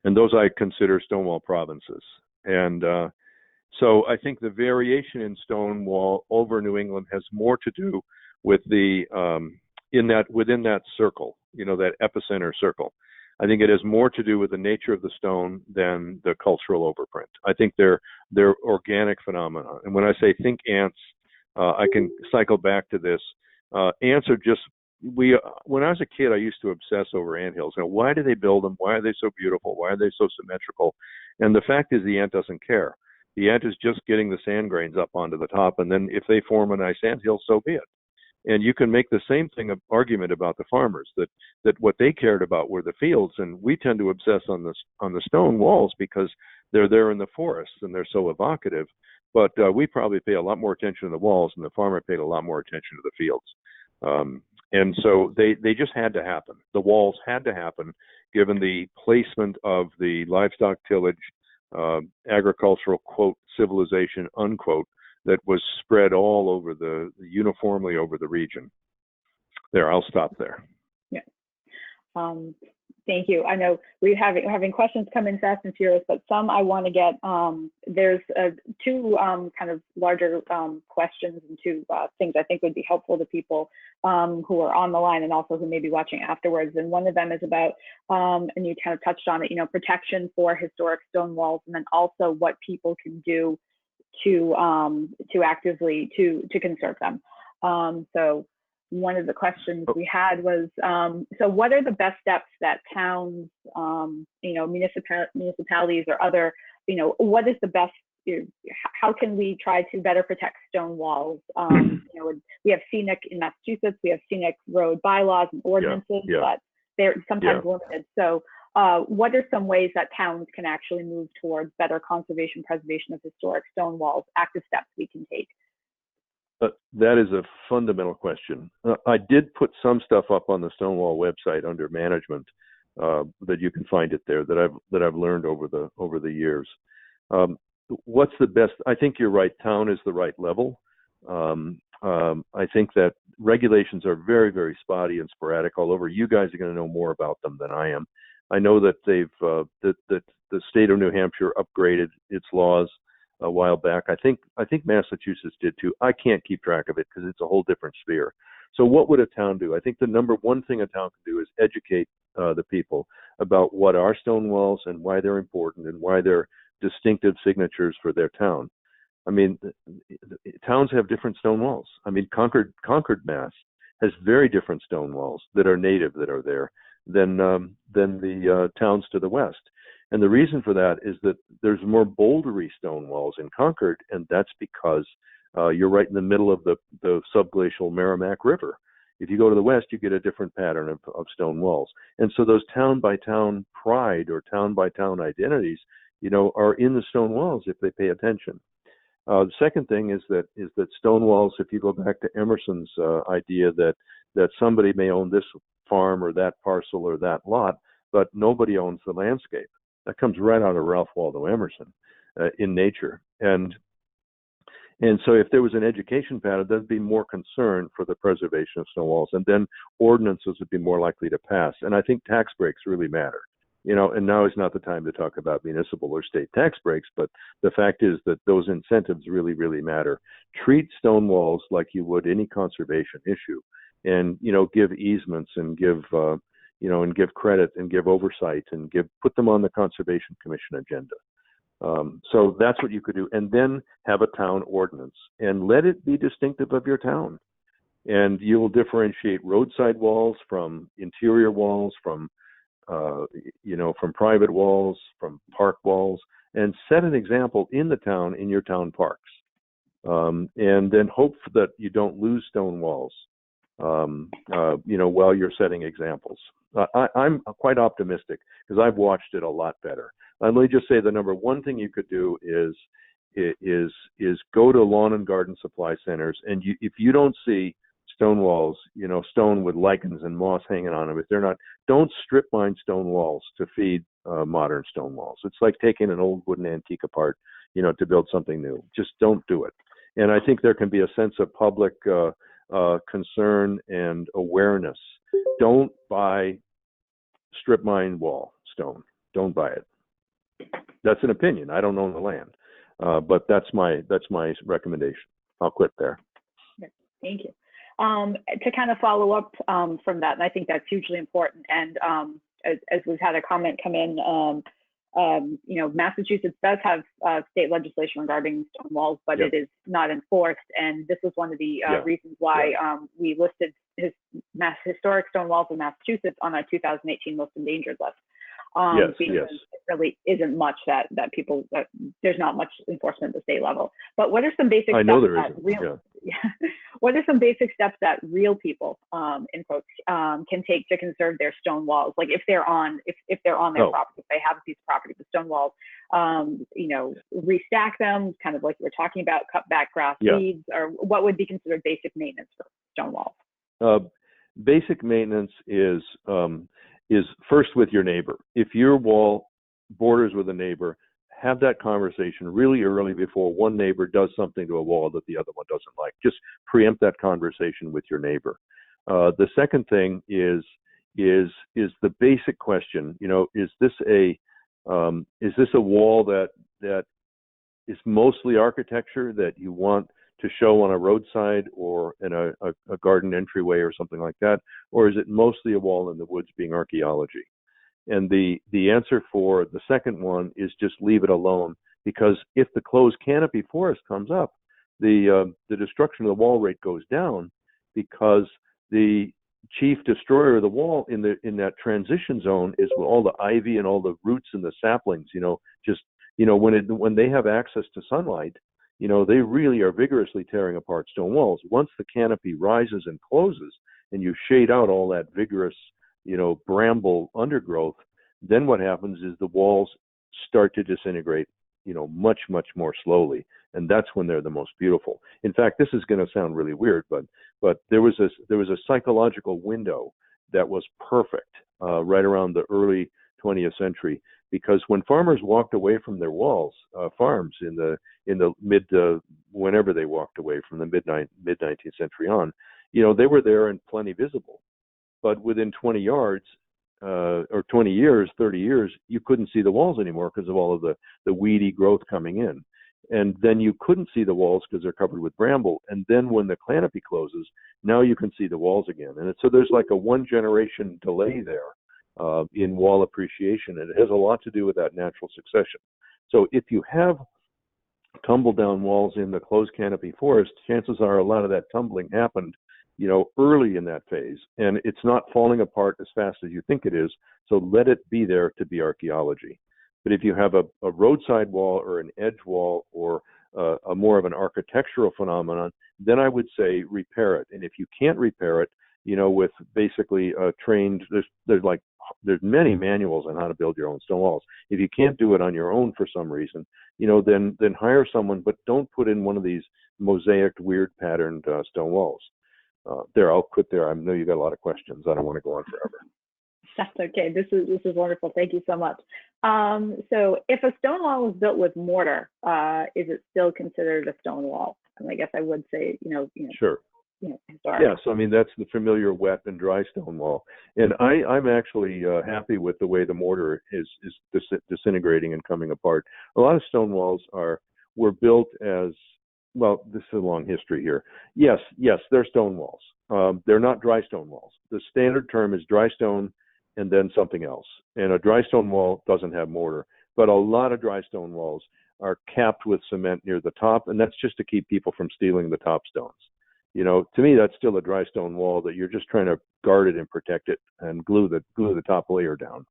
And those I consider Stonewall Provinces. And so I think the variation in stone wall over New England has more to do with within that circle, that epicenter circle. I think it has more to do with the nature of the stone than the cultural overprint. I think they're organic phenomena. And when I say think ants, I can cycle back to this. Ants are just, when I was a kid, I used to obsess over anthills. Why do they build them? Why are they so beautiful? Why are they so symmetrical? And the fact is the ant doesn't care. The ant is just getting the sand grains up onto the top, and then if they form a nice anthill, so be it. And you can make the same argument about the farmers, that what they cared about were the fields, and we tend to obsess on the stone walls because they're there in the forests and they're so evocative. But we probably pay a lot more attention to the walls, and the farmer paid a lot more attention to the fields. And so they just had to happen. The walls had to happen, given the placement of the livestock tillage, agricultural, quote, civilization, unquote, that was spread all over uniformly over the region. There, I'll stop there. Yeah. Thank you. I know we're having questions come in fast and furious, but some I want to get. There's two kind of larger questions and two things I think would be helpful to people who are on the line and also who may be watching afterwards. And one of them is about, and you kind of touched on it, protection for historic stone walls, and then also what people can do to actively to conserve them. So one of the questions we had was, so what are the best steps that towns, municipalities or other, what is the best, how can we try to better protect stone walls? We have scenic in Massachusetts, we have scenic road bylaws and ordinances, but they're sometimes limited. So what are some ways that towns can actually move towards better conservation, preservation of historic stone walls, active steps we can take? That is a fundamental question. I did put some stuff up on the Stonewall website under management that you can find it there that I've learned over the years. What's the best? I think you're right. Town is the right level. I think that regulations are very, very spotty and sporadic all over. You guys are going to know more about them than I am. I know that they've that the state of New Hampshire upgraded its laws a while back. I think Massachusetts did too. I can't keep track of it because it's a whole different sphere. So what would a town do? I think the number one thing a town can do is educate the people about what are stone walls and why they're important and why they're distinctive signatures for their town. I mean, towns have different stone walls. I mean, Concord, Mass has very different stone walls that are native that are there than the towns to the west. And the reason for that is that there's more bouldery stone walls in Concord, and that's because you're right in the middle of the subglacial Merrimack River. If you go to the west, you get a different pattern of stone walls. And so those town-by-town pride or town-by-town identities, are in the stone walls if they pay attention. The second thing is that stone walls, if you go back to Emerson's idea that somebody may own this farm or that parcel or that lot, but nobody owns the landscape. That comes right out of Ralph Waldo Emerson in nature. And so if there was an education pattern, there'd be more concern for the preservation of stone walls, and then ordinances would be more likely to pass. And I think tax breaks really matter. And now is not the time to talk about municipal or state tax breaks, but the fact is that those incentives really, really matter. Treat stone walls like you would any conservation issue, and give easements and give give credit and give oversight and put them on the Conservation Commission agenda. So that's what you could do, and then have a town ordinance and let it be distinctive of your town. And you will differentiate roadside walls from interior walls, from private walls, from park walls, and set an example in the town, in your town parks. And then hope that you don't lose stone walls, while you're setting examples. I'm quite optimistic because I've watched it a lot better. Let me just say the number one thing you could do is go to lawn and garden supply centers, and if you don't see stone walls, stone with lichens and moss hanging on them, if they're not, don't strip mine stone walls to feed modern stone walls. It's like taking an old wooden antique apart, to build something new. Just don't do it. And I think there can be a sense of public concern and awareness. Don't buy strip mine wall stone. Don't buy it. That's an opinion. I don't own the land, but that's my recommendation. I'll quit there. Thank you. To kind of follow up from that, and I think that's hugely important. And as we've had a comment come in, Massachusetts does have state legislation regarding stone walls, but it is not enforced. And this was one of the reasons why we listed historic stone walls in Massachusetts on our 2018 most endangered list. Because it really isn't much that there's not much enforcement at the state level. But what are some basic steps what are some basic steps that real people in quotes can take to conserve their stone walls? Like if they're on their property, if they have a piece of property with stone walls, restack them, kind of like we were talking about, cut back grass seeds, or what would be considered basic maintenance for stone walls? Basic maintenance is first with your neighbor. If your wall borders with a neighbor, have that conversation really early before one neighbor does something to a wall that the other one doesn't like. Just preempt that conversation with your neighbor. The second thing is the basic question. Is this a wall that is mostly architecture that you want to show on a roadside or in a garden entryway or something like that, or is it mostly a wall in the woods being archaeology? And the answer for the second one is just leave it alone. because if the closed canopy forest comes up, the destruction of the wall rate goes down, because the chief destroyer of the wall in that transition zone is all the ivy and all the roots and the saplings. When they have access to sunlight, they really are vigorously tearing apart stone walls. Once the canopy rises and closes, and you shade out all that vigorous, bramble undergrowth, then what happens is the walls start to disintegrate, much, much more slowly. And that's when they're the most beautiful. In fact, this is going to sound really weird, but there was a psychological window that was perfect right around the early 20th century, because when farmers walked away from their walls, farms in the mid whenever they walked away from the mid 19th century on, they were there and plenty visible. But within 20 yards, or 20 years, 30 years, you couldn't see the walls anymore because of all of the weedy growth coming in. And then you couldn't see the walls because they're covered with bramble. And then when the canopy closes, now you can see the walls again. And so there's like a 1 generation delay there in wall appreciation. And it has a lot to do with that natural succession. So if you have tumble down walls in the closed canopy forest, chances are a lot of that tumbling happened early in that phase, and it's not falling apart as fast as you think it is. So let it be there to be archaeology. But if you have a roadside wall or an edge wall or a more of an architectural phenomenon, then I would say repair it. And if you can't repair it, with basically trained, there's many manuals on how to build your own stone walls. If you can't do it on your own for some reason, then hire someone, but don't put in one of these mosaic, weird patterned stone walls. There, I'll quit there. I know you got a lot of questions. I don't want to go on forever. That's okay. This is wonderful. Thank you so much. So if a stone wall was built with mortar, is it still considered a stone wall? And I guess I would say, Sure. Historic. Yes, I mean, that's the familiar wet and dry stone wall. And I'm actually happy with the way the mortar is disintegrating and coming apart. A lot of stone walls were built as, well, this is a long history here. Yes, they're stone walls. They're not dry stone walls. The standard term is dry stone and then something else. And a dry stone wall doesn't have mortar. But a lot of dry stone walls are capped with cement near the top, and that's just to keep people from stealing the top stones. To me, that's still a dry stone wall that you're just trying to guard it and protect it and glue the top layer down.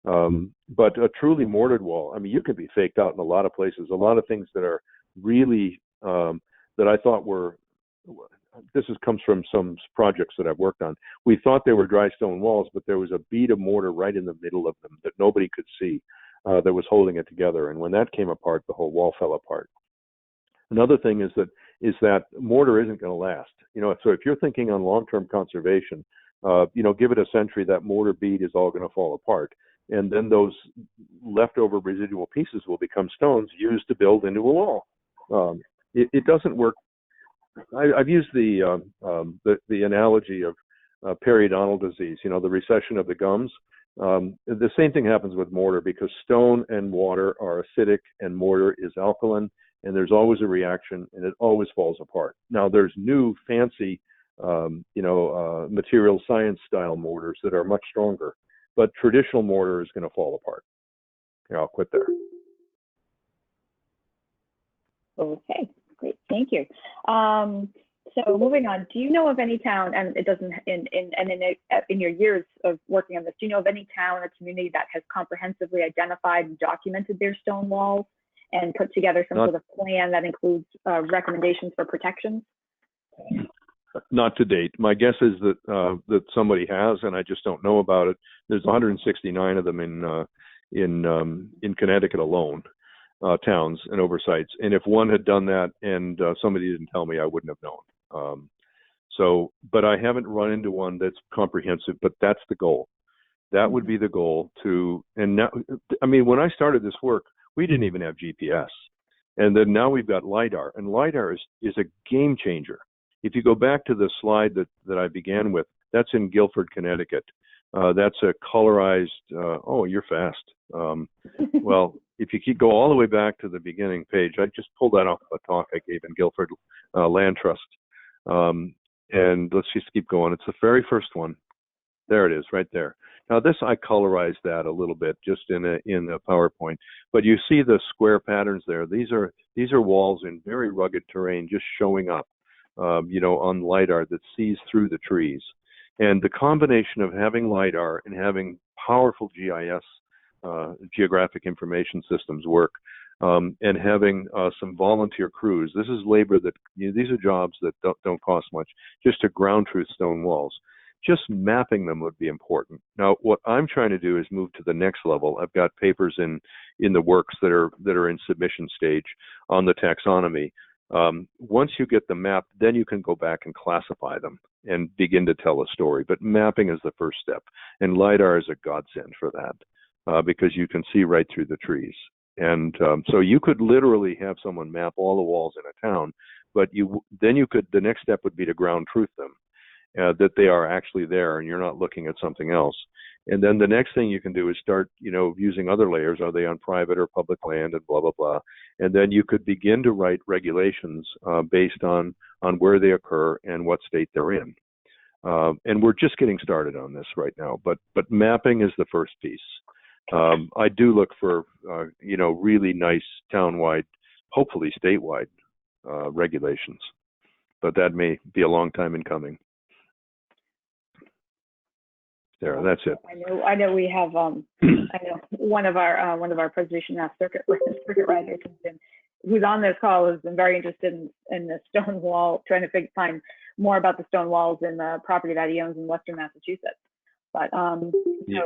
But a truly mortared wall, I mean, you can be faked out in a lot of places. A lot of things that are really that I thought were, comes from some projects that I've worked on. We thought they were dry stone walls, but there was a bead of mortar right in the middle of them that nobody could see that was holding it together. And when that came apart, the whole wall fell apart. Another thing is that mortar isn't going to last. So if you're thinking on long-term conservation, give it a century, that mortar bead is all going to fall apart. And then those leftover residual pieces will become stones used to build into a wall. It doesn't work. I've used the analogy of periodontal disease, the recession of the gums. The same thing happens with mortar, because stone and water are acidic and mortar is alkaline, and there's always a reaction and it always falls apart. Now there's new fancy, material science style mortars that are much stronger, but traditional mortar is going to fall apart. Here, I'll quit there. Okay, great, thank you. So moving on, do you know of any town, and it doesn't, in your years of working on this, do you know of any town or community that has comprehensively identified and documented their stone walls and put together some sort of plan that includes recommendations for protections? Not to date. My guess is that somebody has, and I just don't know about it. There's 169 of them in Connecticut alone. Towns and oversights, and if one had done that and somebody didn't tell me, I wouldn't have known. But I haven't run into one that's comprehensive. But that's the goal. That would be the goal and now, I mean, when I started this work, we didn't even have GPS, and then now we've got LiDAR, and LiDAR is a game changer. If you go back to the slide that I began with, that's in Guilford, Connecticut. That's a colorized. Oh, you're fast. Well, if you go all the way back to the beginning page, I just pulled that off a talk I gave in Guilford Land Trust. And let's just keep going. It's the very first one. There it is, right there. Now this, I colorized that a little bit just in a PowerPoint, but you see the square patterns there. These are walls in very rugged terrain just showing up, on LiDAR that sees through the trees. And the combination of having LiDAR and having powerful GIS, geographic information systems work, and having some volunteer crews. This is labor that, these are jobs that don't cost much, just to ground truth stone walls. Just mapping them would be important. Now, what I'm trying to do is move to the next level. I've got papers in the works that are in submission stage on the taxonomy. Once you get the map, then you can go back and classify them and begin to tell a story. But mapping is the first step, and LiDAR is a godsend for that, because you can see right through the trees. And so you could literally have someone map all the walls in a town, but the next step would be to ground truth them, that they are actually there and you're not looking at something else. And then the next thing you can do is start, using other layers. Are they on private or public land, and blah, blah, blah. And then you could begin to write regulations based on where they occur and what state they're in. And we're just getting started on this right now, but mapping is the first piece. I do look for, really nice town-wide, hopefully statewide regulations, but that may be a long time in coming. There, that's it. I know we have, I know one of our preservation circuit riders who's on this call has been very interested in the stone wall, trying to find more about the stone walls in the property that he owns in Western Massachusetts. But yeah.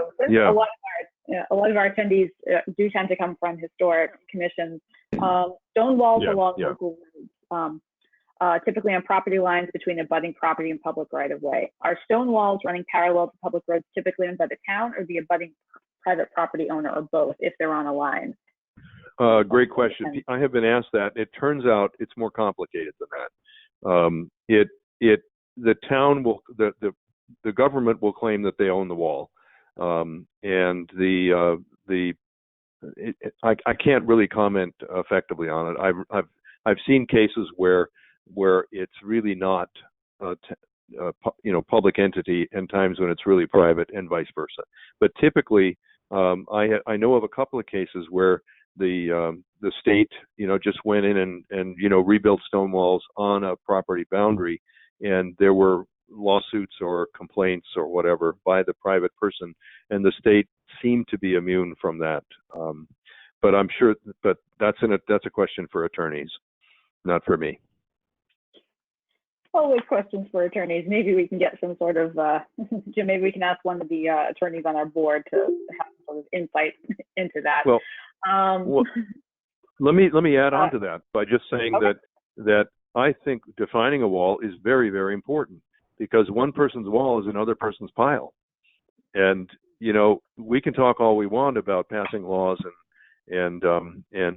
A lot of our attendees do tend to come from historic commissions. Stone walls along local roads, typically on property lines between abutting property and public right-of-way. Are stone walls running parallel to public roads typically owned by the town or the abutting private property owner, or both, if they're on a line? Great question. I have been asked that. It turns out it's more complicated than that. The town will, the government will claim that they own the wall, and I can't really comment effectively on it. I've seen cases where it's really not public entity, and times when it's really private, and vice versa. But typically, I know of a couple of cases where the state just went in and rebuilt stone walls on a property boundary, and there were lawsuits or complaints or whatever by the private person, and the state seemed to be immune from that. But I'm sure, but that's a question for attorneys, not for me. Always questions for attorneys. Maybe we can get some sort of, Jim, maybe we can ask one of the attorneys on our board to have some sort of insight into that. Well, let me add on to that by just saying that I think defining a wall is very, very important, because one person's wall is another person's pile. And, we can talk all we want about passing laws and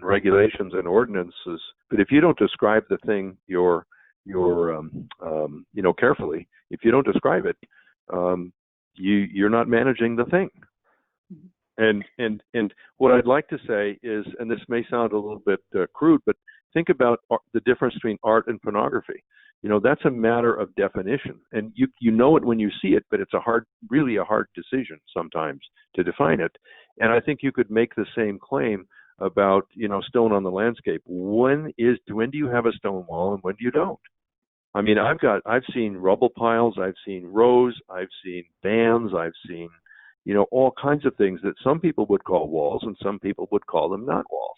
regulations and ordinances, but if you don't describe the thing you're carefully, if you don't describe it, you're not managing the thing. And what I'd like to say is, and this may sound a little bit crude, but think about the difference between art and pornography. That's a matter of definition, and you know it when you see it, but it's really a hard decision sometimes to define it. And I think you could make the same claim about, stone on the landscape. When do you have a stone wall and when do you don't? I mean, I've seen rubble piles, I've seen rows, I've seen bands, I've seen, all kinds of things that some people would call walls and some people would call them not walls.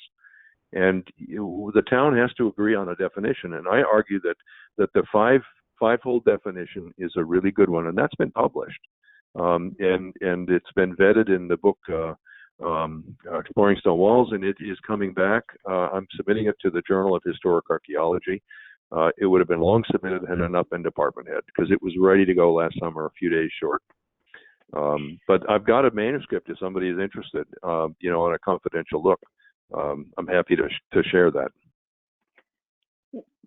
And the town has to agree on a definition. And I argue that the fivefold definition is a really good one, and that's been published. And it's been vetted in the book Exploring Stone Walls, and it is coming back. I'm submitting it to the Journal of Historic Archaeology. It would have been long submitted had it not been department head, because it was ready to go last summer, a few days short. But I've got a manuscript if somebody is interested, on a confidential look. I'm happy to share that.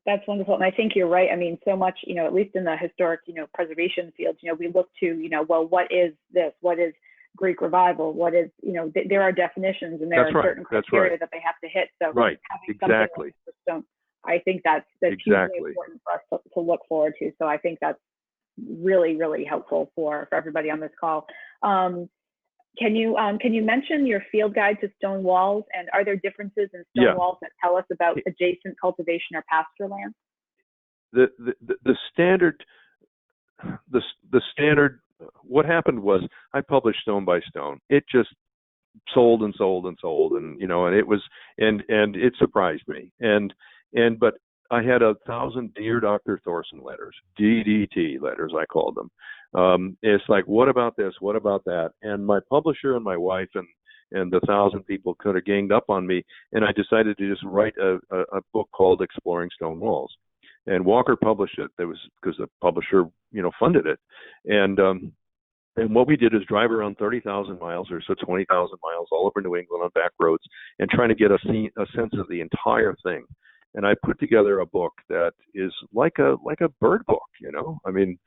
That's wonderful. And I think you're right. I mean, so much, at least in the historic, preservation field, we look to, well, what is this? What is Greek revival? What is, there are definitions and there are certain criteria that they have to hit. So exactly. I think that's hugely important for us to look forward to. So I think that's really, really helpful for everybody on this call. can you mention your field guide to stone walls, and are there differences in stone Yeah. walls that tell us about adjacent cultivation or pasture land? The standard, the standard. What happened was I published Stone by Stone. It just sold and sold and sold, and and it was and it surprised me. But I had 1,000 Dear Dr. Thorson letters, DDT letters, I called them. It's like, what about this? What about that? And my publisher and my wife and the 1,000 people could have ganged up on me, and I decided to just write a book called Exploring Stone Walls. And Walker published it. That was because the publisher, funded it. And what we did is drive around 30,000 miles or so, 20,000 miles all over New England on back roads and trying to get a sense of the entire thing. And I put together a book that is like a bird book, I mean,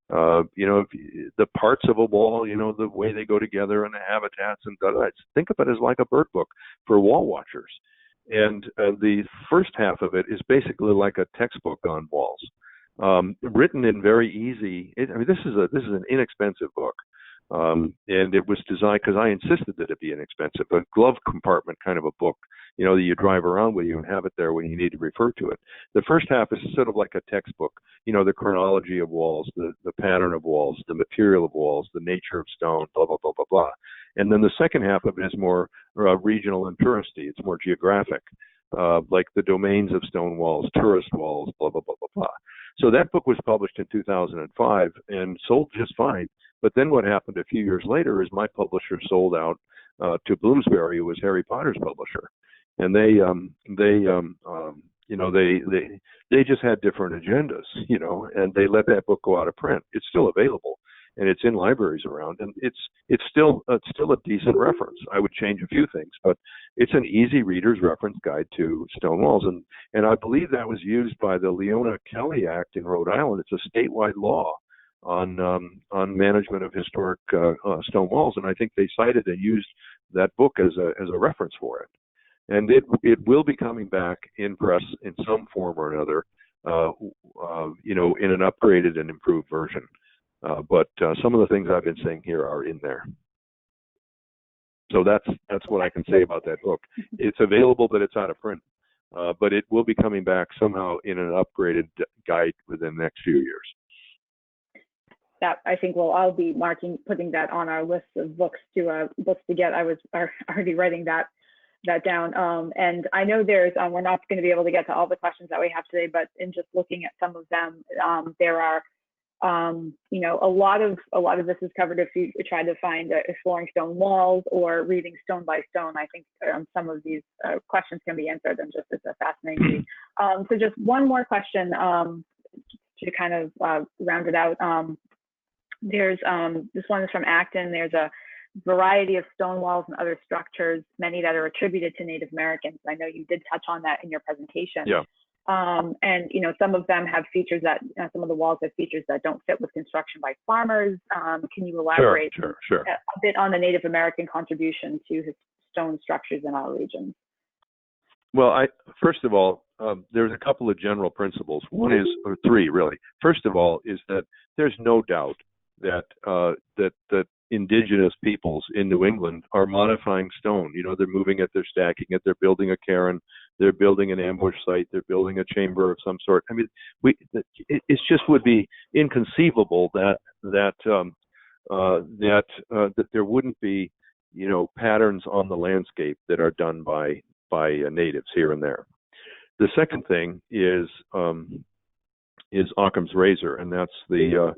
the parts of a wall, the way they go together and the habitats and think of it as like a bird book for wall watchers. And the first half of it is basically like a textbook on walls, written in very easy. This is an inexpensive book, and it was designed because I insisted that it be inexpensive. A glove compartment kind of a book, that you drive around with you and have it there when you need to refer to it. The first half is sort of like a textbook, the chronology of walls, the pattern of walls, the material of walls, the nature of stone, blah, blah, blah, blah, blah. And then the second half of it is more regional and touristy. It's more geographic, like the domains of stone walls, tourist walls, blah, blah, blah, blah, blah. So that book was published in 2005 and sold just fine. But then what happened a few years later is my publisher sold out to Bloomsbury, who was Harry Potter's publisher. And they just had different agendas, and they let that book go out of print. It's still available, and it's in libraries around, and it's still a decent reference. I would change a few things, but it's an easy reader's reference guide to stone walls, and I believe that was used by the Leona Kelly Act in Rhode Island. It's a statewide law on management of historic stone walls, and I think they cited and used that book as a reference for it. And it will be coming back in press in some form or another, in an upgraded and improved version. But some of the things I've been saying here are in there. So that's what I can say about that book. It's available, but it's out of print. But it will be coming back somehow in an upgraded guide within the next few years. That I think I'll be putting that on our list of books to get. I was already writing that down. And I know we're not going to be able to get to all the questions that we have today, but in just looking at some of them, there are, a lot of this is covered if you try to find Exploring Stone Walls or reading Stone by Stone. I think some of these questions can be answered, and just it's a fascinating read. So just one more question to kind of round it out. There's this one is from Acton. There's a variety of stone walls and other structures, many that are attributed to Native Americans. I know you did touch on that in your presentation. Yeah. And some of them have features that some of the walls have features that don't fit with construction by farmers. Can you elaborate Sure. a bit on the Native American contribution to his stone structures in our region? Well, first of all, there's a couple of general principles. One is, or three really. First of all, is that there's no doubt that that indigenous peoples in New England are modifying stone. They're moving it, they're stacking it, they're building a cairn, they're building an ambush site, they're building a chamber of some sort. I mean, it just would be inconceivable that there wouldn't be, patterns on the landscape that are done by natives here and there. The second thing is Occam's razor, and that's that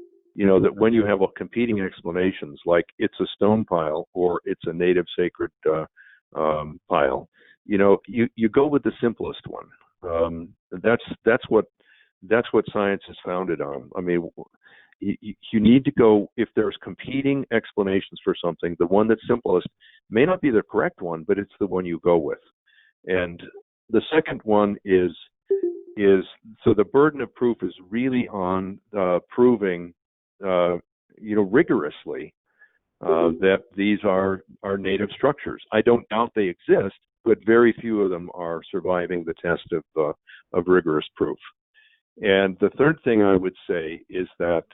when you have competing explanations, like it's a stone pile or it's a native sacred pile, you go with the simplest one. That's what science is founded on. I mean, you need to go, if there's competing explanations for something, the one that's simplest may not be the correct one, but it's the one you go with. And the second one is so the burden of proof is really on proving rigorously that these are native structures. I don't doubt they exist, but very few of them are surviving the test of rigorous proof. And the third thing I would say is that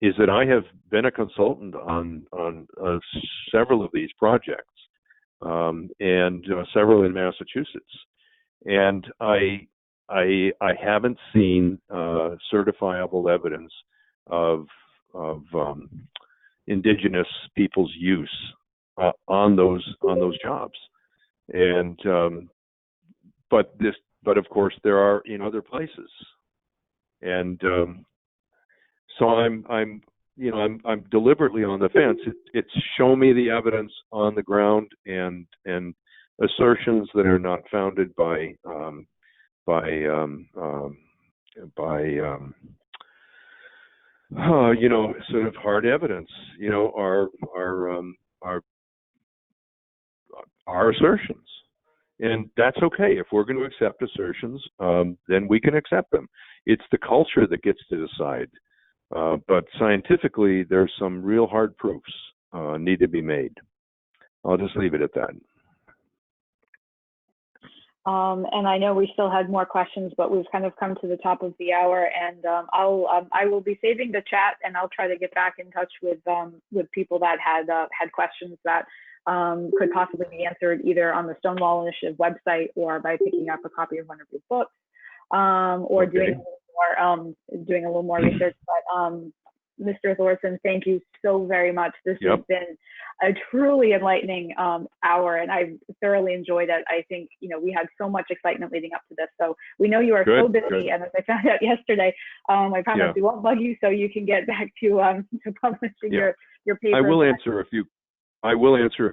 is that I have been a consultant on several of these projects, and several in Massachusetts, and I haven't seen certifiable evidence of indigenous people's use on those jobs, and but of course there are in other places, and so I'm deliberately on the fence. It's show me the evidence on the ground, and assertions that are not founded by sort of hard evidence, are assertions. And that's okay. If we're going to accept assertions, then we can accept them. It's the culture that gets to decide. But scientifically, there's some real hard proofs need to be made. I'll just leave it at that. And I know we still had more questions, but we've kind of come to the top of the hour, and I will be saving the chat, and I'll try to get back in touch with people that had questions that could possibly be answered either on the Stonewall Initiative website or by picking up a copy of one of your books, or Okay. doing a little more research. But Mr. Thorson, thank you so very much. This has been a truly enlightening hour, and I thoroughly enjoyed it. I think we had so much excitement leading up to this. So we know you are so busy, and as I found out yesterday, I promise we won't bug you, so you can get back to publishing your paper. I will answer a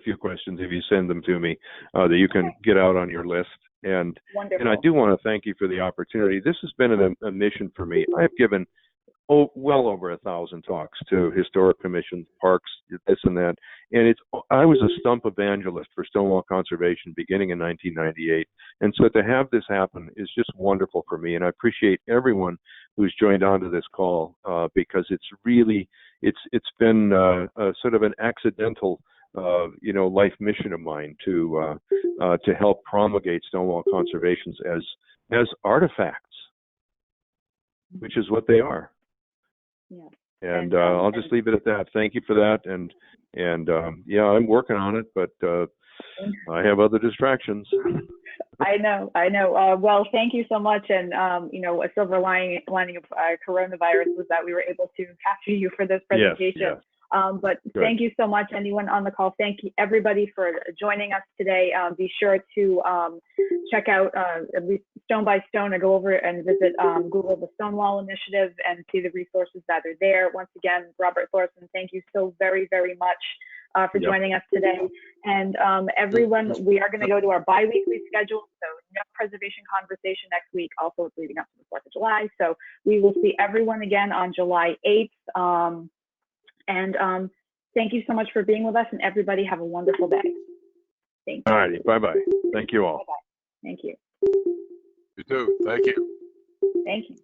few questions if you send them to me that you can get out on your list. And I do want to thank you for the opportunity. This has been a mission for me. I've given well over 1,000 talks to historic commissions, parks, this and that. And I was a stump evangelist for Stonewall Conservation beginning in 1998. And so to have this happen is just wonderful for me. And I appreciate everyone who's joined onto this call because it's been sort of an accidental life mission of mine to help promulgate Stonewall conservations as artifacts, which is what they are. Yeah. And I'll just leave it at that. Thank you for that. And I'm working on it, but I have other distractions. I know. Well, thank you so much. And a silver lining of coronavirus was that we were able to capture you for this presentation. Yes. But thank you so much, anyone on the call. Thank you, everybody, for joining us today. Be sure to check out at least Stone by Stone, or go over and visit Google the Stonewall Initiative and see the resources that are there. Once again, Robert Thorson, thank you so very, very much for joining us today. And everyone, we are going to go to our bi-weekly schedule, so no preservation conversation next week. Also, it's leading up to the 4th of July. So we will see everyone again on July 8th. And thank you so much for being with us, and everybody have a wonderful day. Thank you. All righty. Bye-bye. Thank you all. Bye-bye. Thank you. You too. Thank you. Thank you.